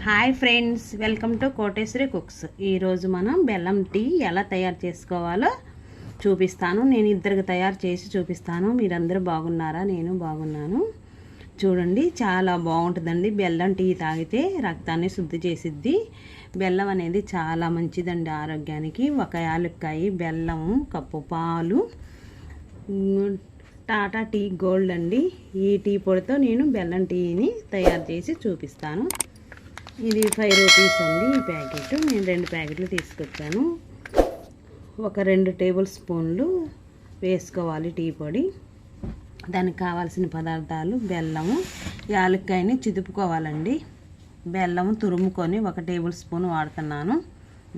Hi friends, welcome to Koteswari cooks. ఈరోజు మనం బెల్లం టీ ఎలా తయారు చేసుకోవాలో చూపిస్తాను. నేను ఇద్దరికి తయారు చేసి చూపిస్తాను. మీరందరూ బాగున్నారా? నేను బాగున్నాను. చూడండి, చాలా బాగుంటుందండి. బెల్లం టీ తాగితే రక్తాన్ని శుద్ధి చేసిద్ది. బెల్లం అనేది చాలా మంచిదండి ఆరోగ్యానికి. ఒక యాలక్కాయ, బెల్లం, కప్పు పాలు, టాటా టీ గోల్డ్ అండి. ఈ టీ పొడితో నేను బెల్లం టీని తయారు చేసి చూపిస్తాను. ఇది 5 రూపీస్ అండి ఈ ప్యాకెట్. నేను 2 ప్యాకెట్లు తీసుకొచ్చాను. ఒక 2 టేబుల్ స్పూన్లు వేసుకోవాలి టీ పొడి. దానికి కావాల్సిన పదార్థాలు: బెల్లము, యాలక్కాయని చిదుపుకోవాలండి. బెల్లము తురుముకొని 1 టేబుల్ స్పూన్ వాడుతున్నాను.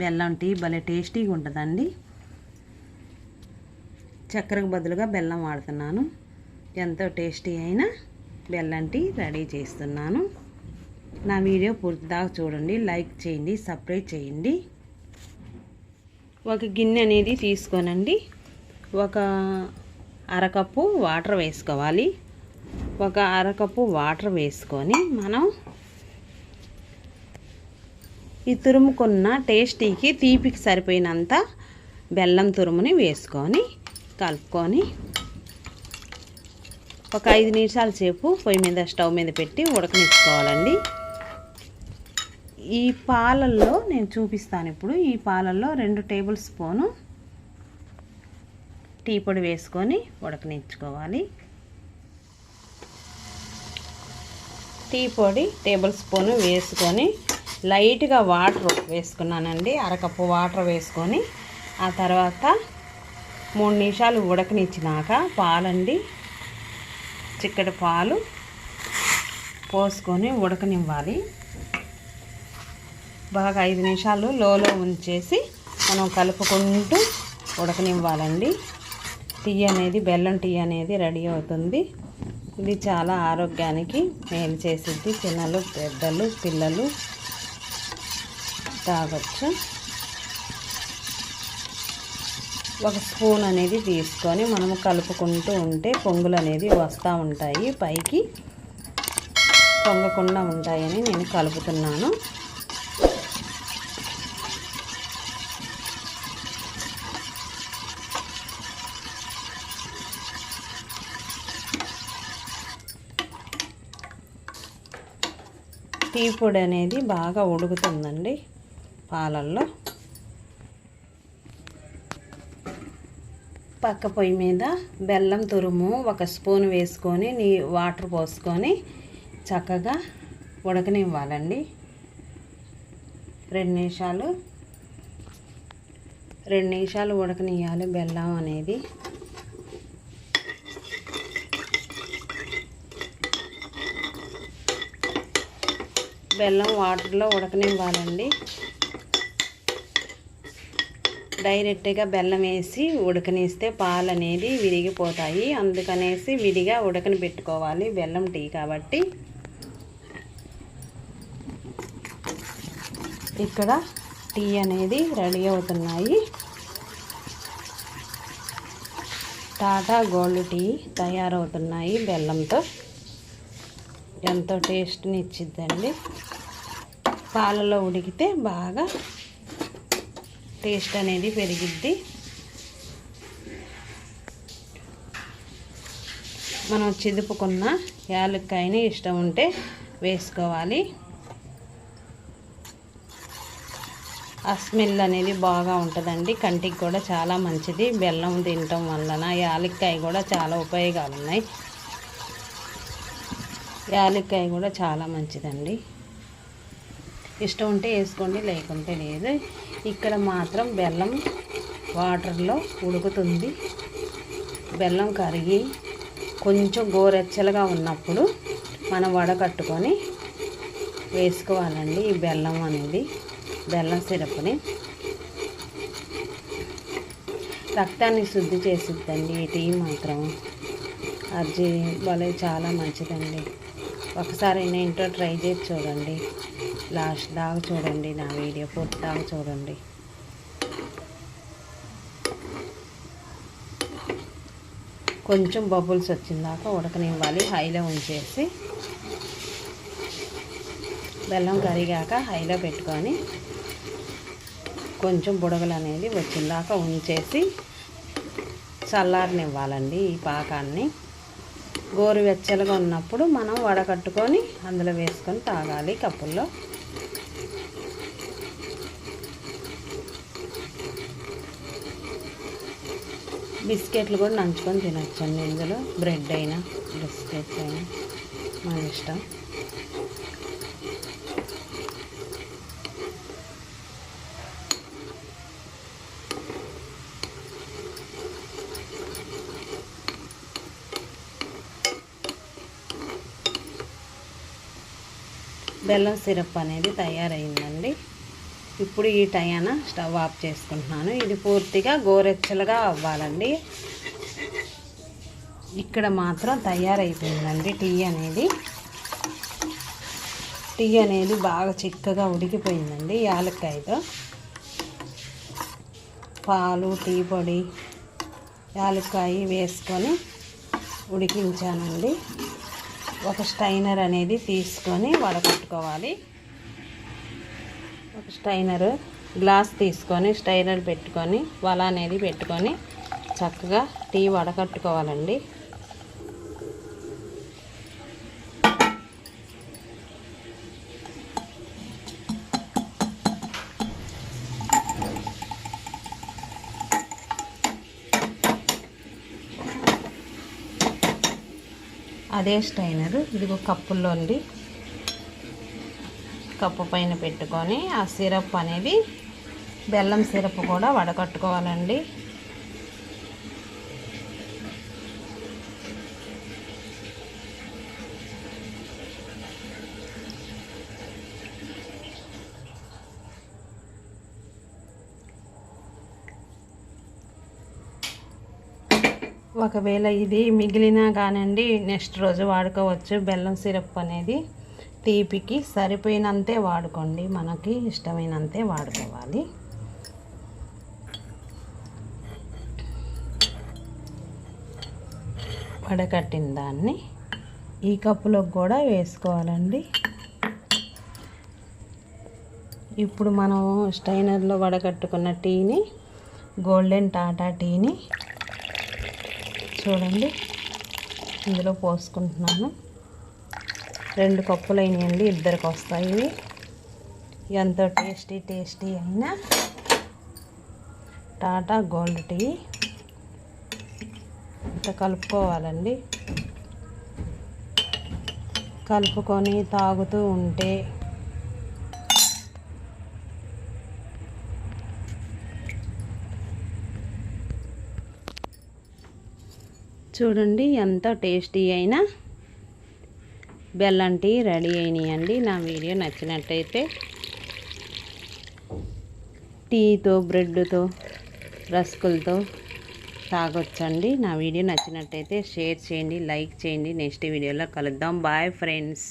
బెల్లం టీ భలే టేస్టీగా ఉంటుందండి. చక్కెరకు బదులుగా బెల్లం వాడుతున్నాను. ఎంతో టేస్టీ అయిన బెల్లం టీ రెడీ చేస్తున్నాను. నా వీడియో పూర్తిదాకా చూడండి, లైక్ చేయండి, సబ్స్క్రైబ్ చేయండి. ఒక గిన్నె అనేది తీసుకోనండి. ఒక అరకప్పు వాటర్ వేసుకోవాలి. ఒక అరకప్పు వాటర్ వేసుకొని మనం ఈ తురుముకున్న టేస్టీకి, తీపికి సరిపోయినంత బెల్లం తురుముని వేసుకొని కలుపుకొని ఒక 5 నిమిషాల సేపు పొయ్యి మీద, స్టవ్ మీద పెట్టి ఉడకనిచ్చుకోవాలండి. ఈ పాలల్లో నేను చూపిస్తాను ఇప్పుడు. ఈ పాలల్లో 2 టేబుల్ స్పూను టీ పొడి వేసుకొని ఉడకనిచ్చుకోవాలి. టీ పొడి టేబుల్ స్పూను వేసుకొని లైట్గా వాటర్ వేసుకున్నానండి. అరకప్పు వాటర్ వేసుకొని ఆ తర్వాత 3 నిమిషాలు ఉడకనిచ్చినాక పాలండి, చిక్కటి పాలు పోసుకొని ఉడకనివ్వాలి. బాగా 5 నిమిషాలు లోలో ఉంచేసి మనం కలుపుకుంటూ ఉడకనివ్వాలండి. టీ అనేది, బెల్లం టీ అనేది రెడీ అవుతుంది. ఇది చాలా ఆరోగ్యానికి మేలు చేసిద్ది. చిన్నలు, పెద్దలు, పిల్లలు తాగొచ్చు. ఒక స్పూన్ అనేది తీసుకొని మనము కలుపుకుంటూ ఉంటే పొంగులు అనేది వస్తూ ఉంటాయి. పైకి పొంగకుండా ఉంటాయని నేను కలుపుతున్నాను. టీ పొడి అనేది బాగా ఉడుకుతుందండి పాలల్లో. పక్క పొయ్యి మీద బెల్లం తురుము 1 స్పూన్ వేసుకొని వాటర్ పోసుకొని చక్కగా ఉడకనివ్వాలండి. 2 నిమిషాలు ఉడకనివ్వాలి బెల్లం అనేది. బెల్లం వాటర్లో ఉడకనివ్వాలండి. డైరెక్ట్గా బెల్లం వేసి ఉడకనిస్తే పాలు అనేది విరిగిపోతాయి. అందుకనేసి విడిగా ఉడకని పెట్టుకోవాలి బెల్లం టీ కాబట్టి. ఇక్కడ టీ అనేది రెడీ అవుతున్నాయి. టాటా గోల్డ్ టీ తయారవుతున్నాయి బెల్లంతో. ఎంతో టేస్ట్ని ఇచ్చిద్దండి. పాలలో ఉడికితే బాగా టేస్ట్ అనేది పెరిగిద్ది. మనం చిదుపుకున్న యాలక్కాయని ఇష్టం ఉంటే వేసుకోవాలి. ఆ స్మెల్ అనేది బాగా ఉంటుందండి. కంటికి కూడా చాలా మంచిది. బెల్లం తినటం వలన యాలక్కాయ కూడా చాలా ఉపయోగాలు ఉన్నాయి. యాలక్కాయ కూడా చాలా మంచిదండి. ఇష్టం ఉంటే వేసుకోండి, లేకుంటే లేదు. ఇక్కడ మాత్రం బెల్లం వాటర్లో ఉడుకుతుంది. బెల్లం కరిగి కొంచెం గోరెచ్చలుగా ఉన్నప్పుడు మనం వడకట్టుకొని వేసుకోవాలండి ఈ బెల్లం అనేది. బెల్లం సిరప్ని రక్తాన్ని శుద్ధి చేసిద్దండి ఈ టీ మాత్రం. అది భలే చాలా మంచిదండి. ఒకసారి ఇంట్లో ట్రై చేసి చూడండి. లాస్ట్ దాకా చూడండి, నా వీడియో పూర్తి దాకా చూడండి. కొంచెం బబుల్స్ వచ్చిందాక ఉడకనివ్వాలి హైలో ఉంచేసి. బెల్లం కరిగాక హైలో పెట్టుకొని కొంచెం బుడగలు అనేది వచ్చిందాకా ఉంచేసి చల్లారనివ్వాలండి. ఈ పాకాన్ని గోరువెచ్చలుగా ఉన్నప్పుడు మనం వడకట్టుకొని అందులో వేసుకొని తాగాలి కప్పుల్లో. బిస్కెట్లు కూడా నంచుకొని తినొచ్చండి. ఇందులో బ్రెడ్ అయినా బిస్కెట్స్ అయినా మన ఇష్టం. బెల్లం సిరప్ అనేది తయారైందండి. ఇప్పుడు ఈ టయాన స్టవ్ ఆఫ్ చేసుకుంటున్నాను. ఇది పూర్తిగా గోరెచ్చలుగా అవ్వాలండి. ఇక్కడ మాత్రం తయారైపోయిందండి టీ అనేది బాగా చిక్కగా ఉడికిపోయిందండి. యాలక్కాయతో పాలు, టీ పొడి, యాలక్కాయ వేసుకొని ఉడికించానండి. ఒక స్టైనర్ అనేది తీసుకొని వడకట్టుకోవాలి. ఒక స్టైనర్ గ్లాస్ తీసుకొని స్టైనర్ పెట్టుకొని వల అనేది పెట్టుకొని చక్కగా టీ వడకట్టుకోవాలండి. అదే స్టైనర్ ఇదిగో కప్పుల్లో అండి, కప్పు పైన పెట్టుకొని ఆ సిరప్ అనేది బెల్లం సిరప్ కూడా వడకట్టుకోవాలండి. ఒకవేళ ఇది మిగిలినా కానండి నెక్స్ట్ రోజు వాడుకోవచ్చు. బెల్లం సిరప్ అనేది తీపికి సరిపోయినంతే వాడుకోండి, మనకి ఇష్టమైనంతే వాడుకోవాలి. వడకట్టిన దాన్ని ఈ కప్పులోకి కూడా వేసుకోవాలండి. ఇప్పుడు మనం స్టైనర్లో వడకట్టుకున్న టీని, గోల్డెన్ టాటా టీని చూడండి ఇందులో పోసుకుంటున్నాను. 2 కప్పులు అయినాయండి, 2కి వస్తాయి. ఎంతో టేస్టీ అయిన టాటా గోల్డ్ టీ ఇంత కలుపుకోవాలండి. కలుపుకొని తాగుతూ ఉంటే చూడండి ఎంతో టేస్టీ అయిన బెల్లం టీ రెడీ అయినాయండి. నా వీడియో నచ్చినట్టయితే టీతో, బ్రెడ్తో, రస్కులతో తాగొచ్చండి. నా వీడియో నచ్చినట్టయితే షేర్ చేయండి, లైక్ చేయండి. నెక్స్ట్ వీడియోలో కలుద్దాం. Bye friends.